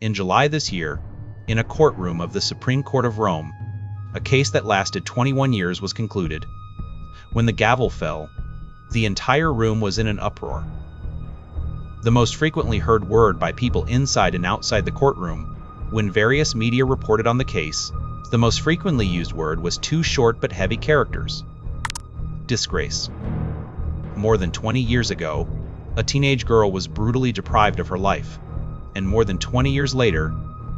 In July this year, in a courtroom of the Supreme Court of Rome, a case that lasted 21 years was concluded. When the gavel fell, the entire room was in an uproar. The most frequently heard word by people inside and outside the courtroom, when various media reported on the case, the most frequently used word was two short but heavy characters: disgrace. More than 20 years ago, a teenage girl was brutally deprived of her life, and more than 20 years later,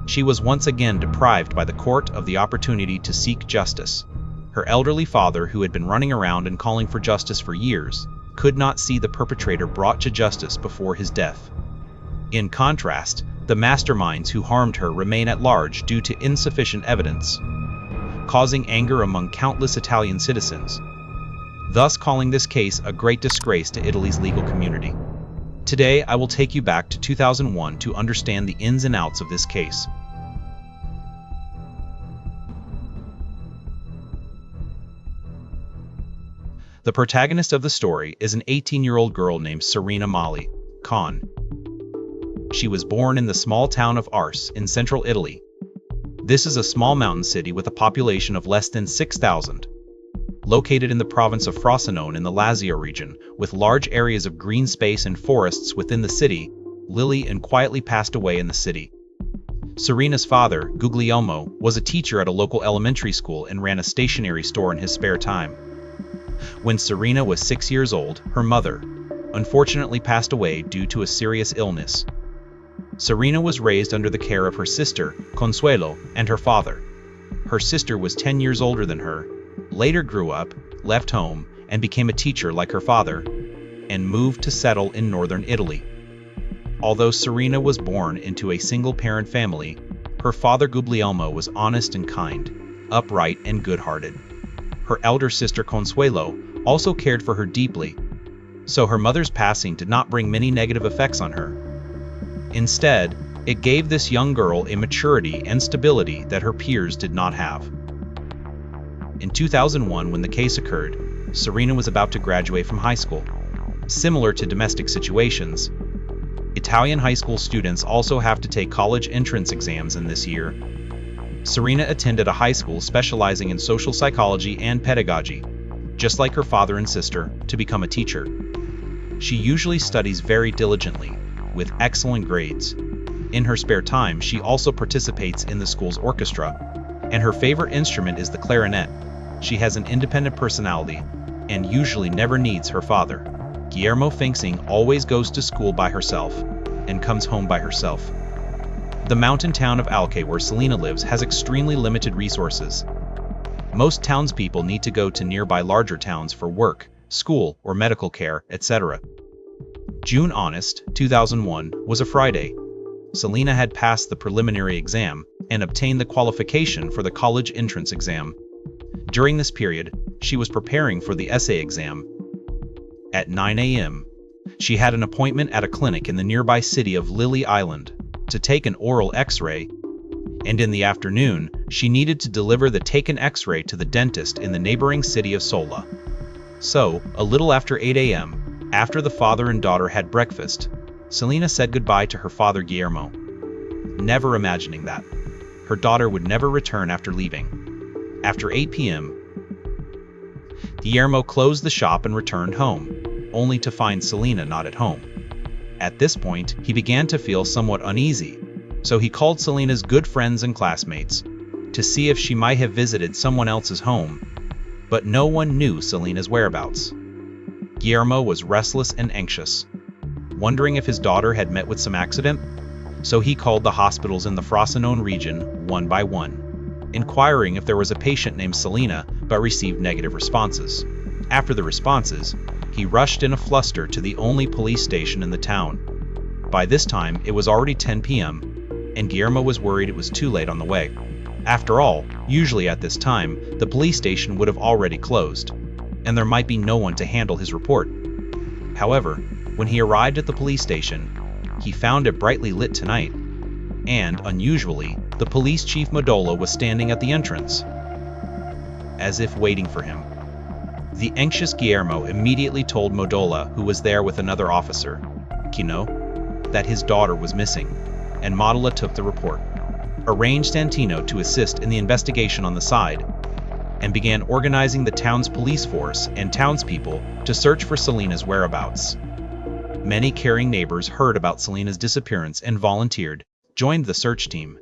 she was once again deprived by the court of the opportunity to seek justice. Her elderly father, who had been running around and calling for justice for years, could not see the perpetrator brought to justice before his death. In contrast, the masterminds who harmed her remain at large due to insufficient evidence, causing anger among countless Italian citizens, thus calling this case a great disgrace to Italy's legal community. Today, I will take you back to 2001 to understand the ins and outs of this case. The protagonist of the story is an 18-year-old girl named Serena Mollicone. She was born in the small town of Arce in central Italy. This is a small mountain city with a population of less than 6,000. Located in the province of Frosinone in the Lazio region, with large areas of green space and forests within the city, Lily and quietly passed away in the city. Serena's father, Guglielmo, was a teacher at a local elementary school and ran a stationery store in his spare time. When Serena was 6 years old, her mother, unfortunately, passed away due to a serious illness. Serena was raised under the care of her sister, Consuelo, and her father. Her sister was 10 years older than her, later grew up, left home, and became a teacher like her father, and moved to settle in northern Italy. Although Serena was born into a single-parent family, her father Guglielmo was honest and kind, upright and good-hearted. Her elder sister Consuelo also cared for her deeply, so her mother's passing did not bring many negative effects on her. Instead, it gave this young girl a maturity and stability that her peers did not have. In 2001, when the case occurred, Serena was about to graduate from high school. Similar to domestic situations, Italian high school students also have to take college entrance exams in this year. Serena attended a high school specializing in social psychology and pedagogy, just like her father and sister, to become a teacher. She usually studies very diligently, with excellent grades. In her spare time, she also participates in the school's orchestra, and her favorite instrument is the clarinet. She has an independent personality, and usually never needs her father. Guillermo Finksing always goes to school by herself, and comes home by herself. The mountain town of Arce, where Serena lives, has extremely limited resources. Most townspeople need to go to nearby larger towns for work, school, or medical care, etc. June 2001 was a Friday. Serena had passed the preliminary exam and obtained the qualification for the college entrance exam. During this period, she was preparing for the essay exam. At 9 a.m., she had an appointment at a clinic in the nearby city of Lily Island to take an oral x-ray, and in the afternoon, she needed to deliver the taken x-ray to the dentist in the neighboring city of Mottola. So, a little after 8 a.m., after the father and daughter had breakfast, Serena said goodbye to her father Guillermo, never imagining that her daughter would never return after leaving. After 8 p.m., Guillermo closed the shop and returned home, only to find Serena not at home. At this point, he began to feel somewhat uneasy, so he called Serena's good friends and classmates to see if she might have visited someone else's home, but no one knew Serena's whereabouts. Guillermo was restless and anxious, wondering if his daughter had met with some accident, so he called the hospitals in the Frosinone region one by one, inquiring if there was a patient named Serena, but received negative responses. After the responses, he rushed in a fluster to the only police station in the town. By this time, it was already 10 p.m., and Guillermo was worried it was too late on the way. After all, usually at this time, the police station would have already closed, and there might be no one to handle his report. However, when he arrived at the police station, he found it brightly lit tonight, and, unusually, the police chief Mottola was standing at the entrance, as if waiting for him. The anxious Guillermo immediately told Mottola, who was there with another officer, Kino, that his daughter was missing. and Mottola took the report, arranged Santino to assist in the investigation on the side, and began organizing the town's police force and townspeople to search for Selena's whereabouts. Many caring neighbors heard about Selena's disappearance and volunteered, joined the search team,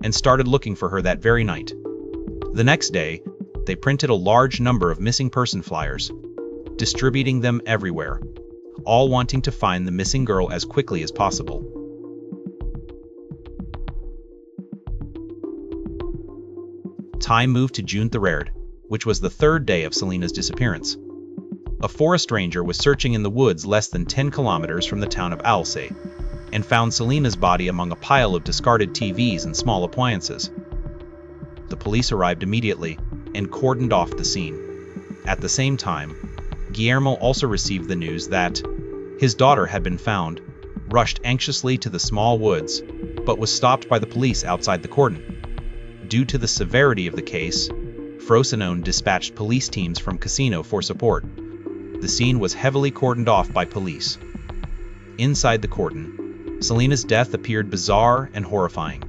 and started looking for her that very night. The next day, they printed a large number of missing person flyers, distributing them everywhere, all wanting to find the missing girl as quickly as possible. Time moved to June 3rd, which was the third day of Selena's disappearance. A forest ranger was searching in the woods less than 10 kilometers from the town of Arce, and found Selena's body among a pile of discarded TVs and small appliances. The police arrived immediately and cordoned off the scene. At the same time, Guillermo also received the news that his daughter had been found, rushed anxiously to the small woods, but was stopped by the police outside the cordon. Due to the severity of the case, Frosinone dispatched police teams from Casino for support. The scene was heavily cordoned off by police. Inside the cordon, Selena's death appeared bizarre and horrifying.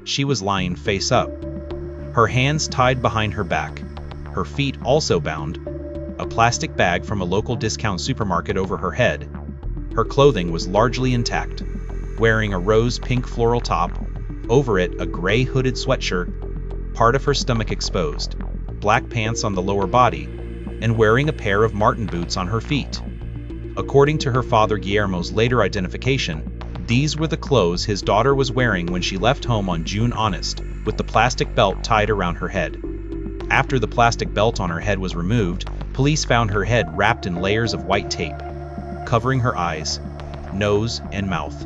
She was lying face up, her hands tied behind her back, her feet also bound, a plastic bag from a local discount supermarket over her head. Her clothing was largely intact, wearing a rose-pink floral top, over it a gray hooded sweatshirt, part of her stomach exposed, black pants on the lower body, and wearing a pair of Martin boots on her feet. According to her father Guillermo's later identification, these were the clothes his daughter was wearing when she left home on June honest, with the plastic belt tied around her head. After the plastic belt on her head was removed, police found her head wrapped in layers of white tape, covering her eyes, nose, and mouth.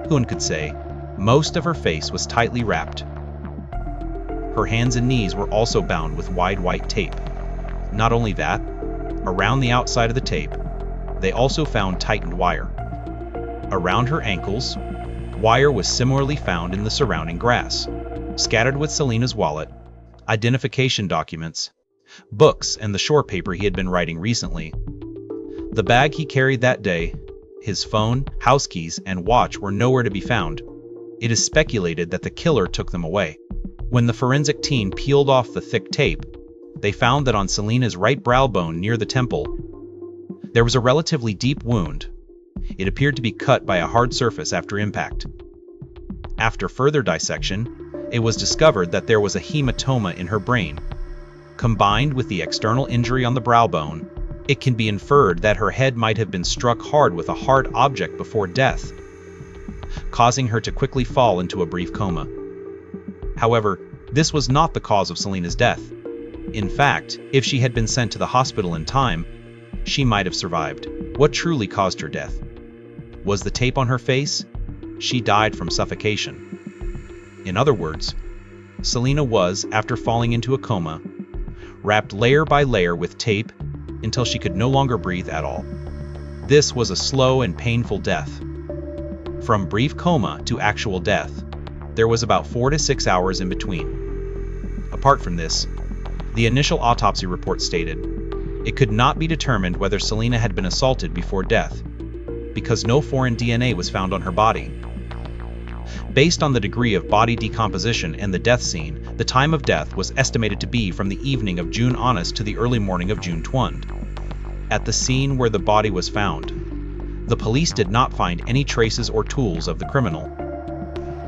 Who could say? Most of her face was tightly wrapped. Her hands and knees were also bound with wide white tape. Not only that, around the outside of the tape, they also found tightened wire. Around her ankles, wire was similarly found in the surrounding grass, scattered with Selena's wallet, identification documents, books, and the short paper he had been writing recently. The bag he carried that day, his phone, house keys, and watch were nowhere to be found. It is speculated that the killer took them away. When the forensic team peeled off the thick tape, they found that on Selena's right brow bone near the temple, there was a relatively deep wound. It appeared to be cut by a hard surface after impact. After further dissection, it was discovered that there was a hematoma in her brain. Combined with the external injury on the brow bone, it can be inferred that her head might have been struck hard with a hard object before death, causing her to quickly fall into a brief coma. However, this was not the cause of Selena's death. In fact, if she had been sent to the hospital in time, she might have survived. What truly caused her death? Was the tape on her face? She died from suffocation. In other words, Selena was, after falling into a coma, wrapped layer by layer with tape until she could no longer breathe at all. This was a slow and painful death. From brief coma to actual death, there was about 4 to 6 hours in between. Apart from this, the initial autopsy report stated, it could not be determined whether Selena had been assaulted before death, because no foreign DNA was found on her body. Based on the degree of body decomposition and the death scene, the time of death was estimated to be from the evening of June honest to the early morning of June 20. At the scene where the body was found, the police did not find any traces or tools of the criminal.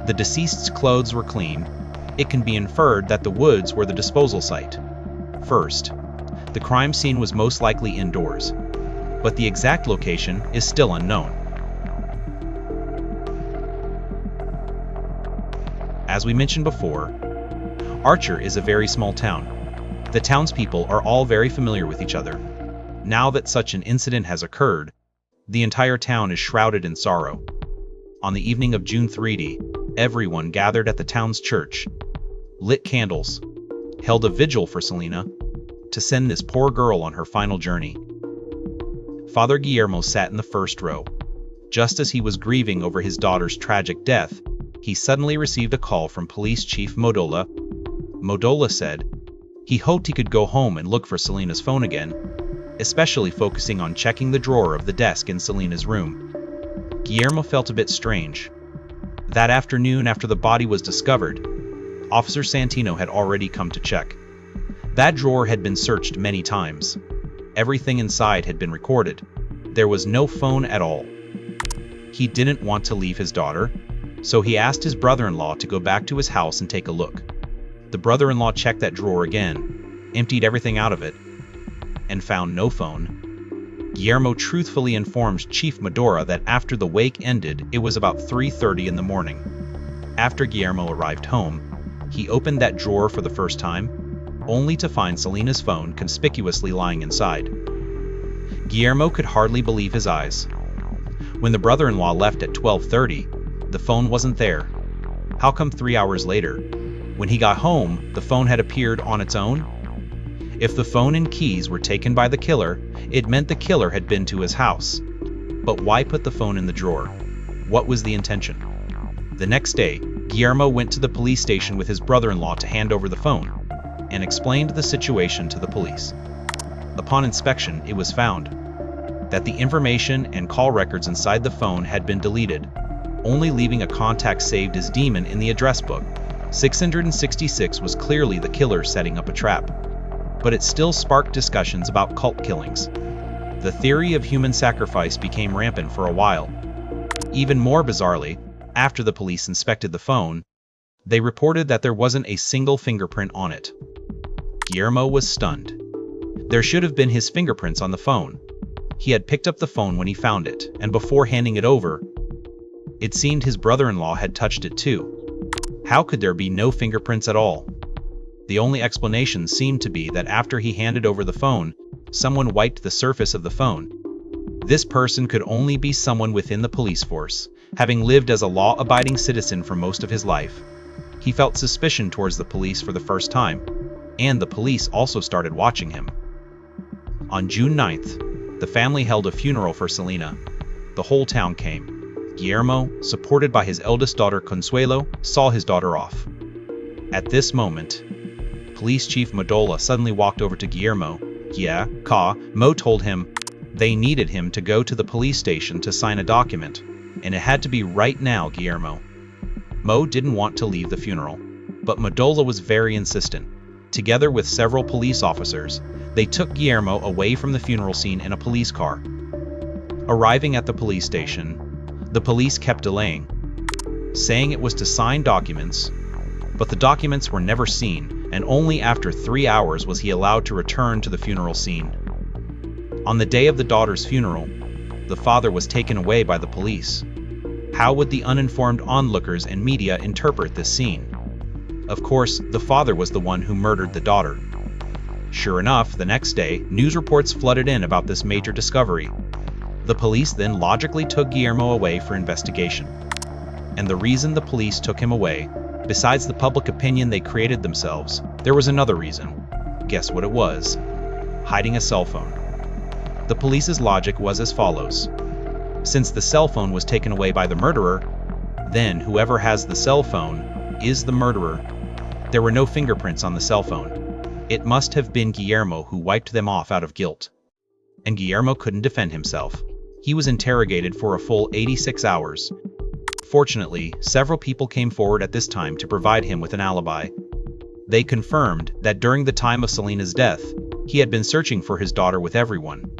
The deceased's clothes were clean. It can be inferred that the woods were the disposal site. First, the crime scene was most likely indoors, but the exact location is still unknown. As we mentioned before, Arce is a very small town. The townspeople are all very familiar with each other. Now that such an incident has occurred, the entire town is shrouded in sorrow. On the evening of June 30, everyone gathered at the town's church, lit candles, held a vigil for Selena, to send this poor girl on her final journey. Father Guillermo sat in the first row. Just as he was grieving over his daughter's tragic death, he suddenly received a call from Police Chief Mottola. Mottola said he hoped he could go home and look for Selena's phone again, especially focusing on checking the drawer of the desk in Selena's room. Guillermo felt a bit strange. That afternoon, after the body was discovered, Officer Santino had already come to check. That drawer had been searched many times. Everything inside had been recorded. There was no phone at all. He didn't want to leave his daughter, so he asked his brother-in-law to go back to his house and take a look. The brother-in-law checked that drawer again, emptied everything out of it, and found no phone. Guillermo truthfully informed Chief Mottola that after the wake ended, it was about 3:30 in the morning. After Guillermo arrived home, he opened that drawer for the first time, only to find Selena's phone conspicuously lying inside. Guillermo could hardly believe his eyes. When the brother-in-law left at 12:30, the phone wasn't there. How come 3 hours later, when he got home, the phone had appeared on its own? If the phone and keys were taken by the killer, it meant the killer had been to his house. But why put the phone in the drawer? What was the intention? The next day, Guillermo went to the police station with his brother-in-law to hand over the phone, and explained the situation to the police. Upon inspection, it was found that the information and call records inside the phone had been deleted, only leaving a contact saved as Demon in the address book. 666 was clearly the killer setting up a trap, but it still sparked discussions about cult killings. The theory of human sacrifice became rampant for a while. Even more bizarrely, after the police inspected the phone, they reported that there wasn't a single fingerprint on it. Guillermo was stunned. There should have been his fingerprints on the phone. He had picked up the phone when he found it, and before handing it over, it seemed his brother-in-law had touched it too. How could there be no fingerprints at all? The only explanation seemed to be that after he handed over the phone, someone wiped the surface of the phone. This person could only be someone within the police force, having lived as a law-abiding citizen for most of his life. He felt suspicion towards the police for the first time, and the police also started watching him. On June 9th, the family held a funeral for Selena. The whole town came. Guillermo, supported by his eldest daughter Consuelo, saw his daughter off. At this moment, Police Chief Mottola suddenly walked over to Guillermo. Mo told him they needed him to go to the police station to sign a document, and it had to be right now, Guillermo. Mo didn't want to leave the funeral, but Mottola was very insistent. Together with several police officers, they took Guillermo away from the funeral scene in a police car. Arriving at the police station, the police kept delaying, saying it was to sign documents, but the documents were never seen, and only after 3 hours was he allowed to return to the funeral scene. On the day of the daughter's funeral, the father was taken away by the police. How would the uninformed onlookers and media interpret this scene? Of course, the father was the one who murdered the daughter. Sure enough, the next day, news reports flooded in about this major discovery. The police then logically took Guillermo away for investigation. And the reason the police took him away, besides the public opinion they created themselves, there was another reason. Guess what it was? Hiding a cell phone. The police's logic was as follows. Since the cell phone was taken away by the murderer, then whoever has the cell phone is the murderer. There were no fingerprints on the cell phone. It must have been Guillermo who wiped them off out of guilt. And Guillermo couldn't defend himself. He was interrogated for a full 86 hours. Fortunately, several people came forward at this time to provide him with an alibi. They confirmed that during the time of Selena's death, he had been searching for his daughter with everyone.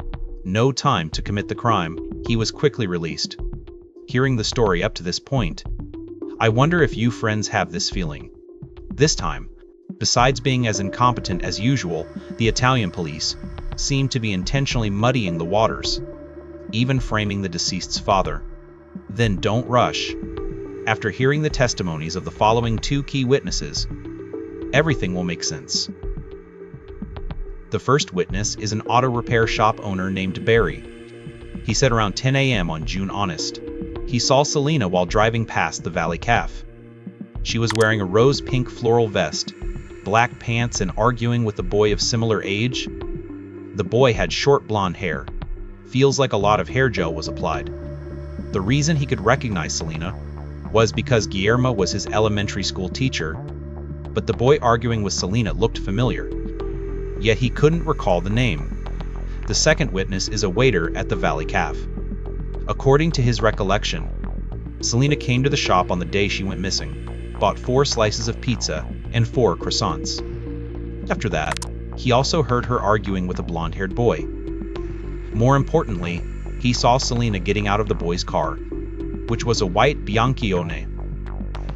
No time to commit the crime, he was quickly released. Hearing the story up to this point, I wonder if you friends have this feeling. This time, besides being as incompetent as usual, the Italian police seemed to be intentionally muddying the waters, even framing the deceased's father. Then don't rush. After hearing the testimonies of the following two key witnesses, everything will make sense. The first witness is an auto repair shop owner named Barry. He said around 10 a.m. on June honest, he saw Selena while driving past the Valley Café. She was wearing a rose-pink floral vest, black pants, and arguing with a boy of similar age. The boy had short blonde hair. Feels like a lot of hair gel was applied. The reason he could recognize Selena was because Guillermo was his elementary school teacher, but the boy arguing with Selena looked familiar, yet he couldn't recall the name. The second witness is a waiter at the Valley Café. According to his recollection, Selena came to the shop on the day she went missing, bought 4 slices of pizza and 4 croissants. After that, he also heard her arguing with a blonde-haired boy. More importantly, he saw Selena getting out of the boy's car, which was a white Bianchione.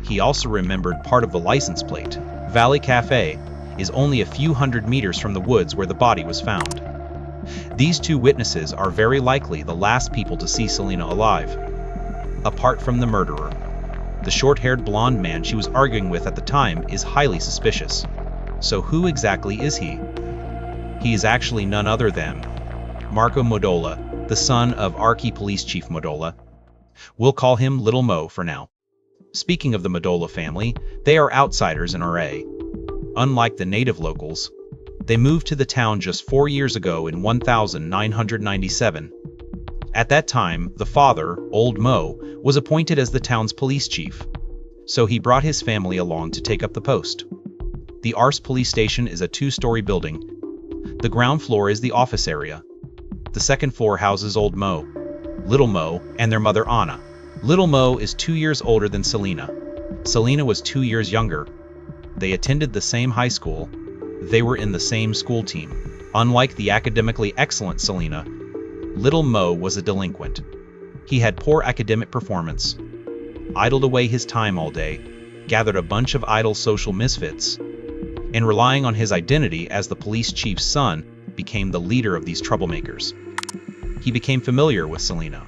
He also remembered part of the license plate. Valley Café is only a few hundred meters from the woods where the body was found. These 2 witnesses are very likely the last people to see Selena alive. Apart from the murderer, the short-haired blonde man she was arguing with at the time is highly suspicious. So who exactly is he? He is actually none other than Marco Mottola, the son of Arce Police Chief Mottola. We'll call him Little Mo for now. Speaking of the Mottola family, they are outsiders in Arce. Unlike the native locals, they moved to the town just 4 years ago in 1997. At that time, the father, Old Mo, was appointed as the town's police chief, so he brought his family along to take up the post. The Arce police station is a 2-story building. The ground floor is the office area. The second floor houses Old Mo, Little Mo, and their mother Anna. Little Mo is 2 years older than Selena. Selena was 2 years younger. They attended the same high school. They were in the same school team. Unlike the academically excellent Selena, Little Mo was a delinquent. He had poor academic performance, idled away his time all day, gathered a bunch of idle social misfits, and relying on his identity as the police chief's son, became the leader of these troublemakers. He became familiar with Selena,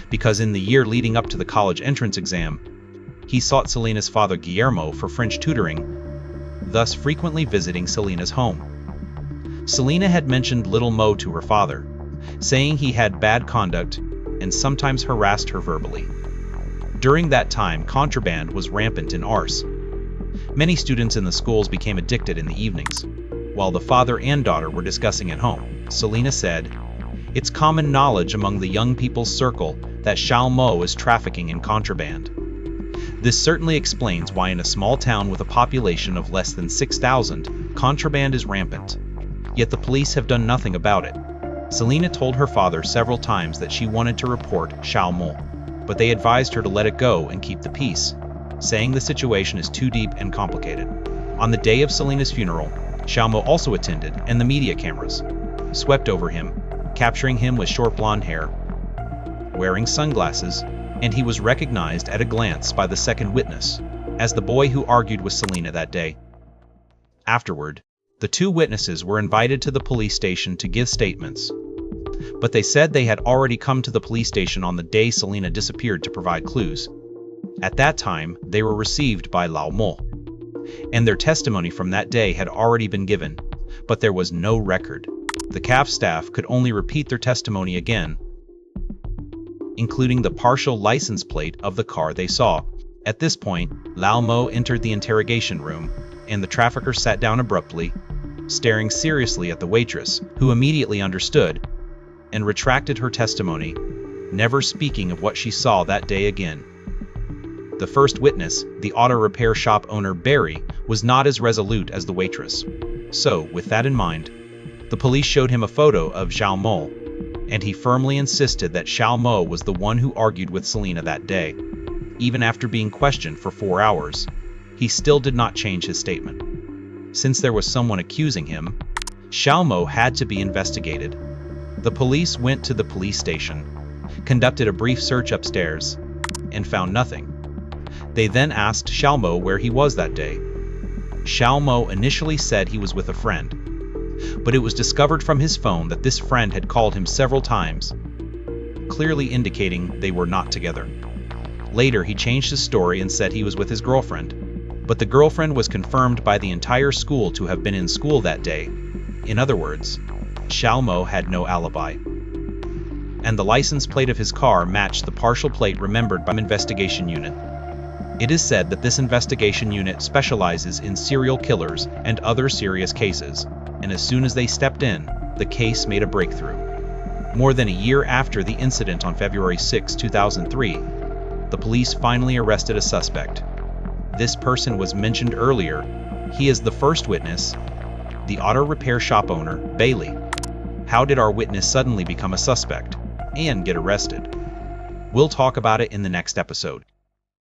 because in the year leading up to the college entrance exam, he sought Selena's father Guillermo for French tutoring, thus frequently visiting Selena's home. Selena had mentioned Little Mo to her father, saying he had bad conduct and sometimes harassed her verbally. During that time, contraband was rampant in Arce. Many students in the schools became addicted in the evenings. While the father and daughter were discussing at home, Selena said, "It's common knowledge among the young people's circle that Mo is trafficking in contraband." This certainly explains why in a small town with a population of less than 6,000, contraband is rampant. Yet the police have done nothing about it. Selena told her father several times that she wanted to report Mo, but they advised her to let it go and keep the peace, saying the situation is too deep and complicated. On the day of Selena's funeral, Mo also attended, and the media cameras swept over him, capturing him with short blonde hair, wearing sunglasses, and he was recognized at a glance by the second witness as the boy who argued with Selena that day. Afterward, the 2 witnesses were invited to the police station to give statements, but they said they had already come to the police station on the day Selena disappeared to provide clues. At that time, they were received by Lao Mo, and their testimony from that day had already been given, but there was no record. The CAF staff could only repeat their testimony again, including the partial license plate of the car they saw. At this point, Lao Mo entered the interrogation room, and the trafficker sat down abruptly, staring seriously at the waitress, who immediately understood and retracted her testimony, never speaking of what she saw that day again. The first witness, the auto repair shop owner Barry, was not as resolute as the waitress. So, with that in mind, the police showed him a photo of Mo, and he firmly insisted that Mo was the one who argued with Selena that day. Even after being questioned for 4 hours, he still did not change his statement. Since there was someone accusing him, Mo had to be investigated. The police went to the police station, conducted a brief search upstairs, and found nothing. They then asked Mo where he was that day. Mo initially said he was with a friend, but it was discovered from his phone that this friend had called him several times, clearly indicating they were not together. Later, he changed his story and said he was with his girlfriend, but the girlfriend was confirmed by the entire school to have been in school that day. In other words, Mo had no alibi. And the license plate of his car matched the partial plate remembered by the investigation unit. It is said that this investigation unit specializes in serial killers and other serious cases, and as soon as they stepped in, the case made a breakthrough. More than a year after the incident on February 6, 2003, the police finally arrested a suspect. This person was mentioned earlier. He is the first witness, the auto repair shop owner, Bailey. How did our witness suddenly become a suspect and get arrested? We'll talk about it in the next episode.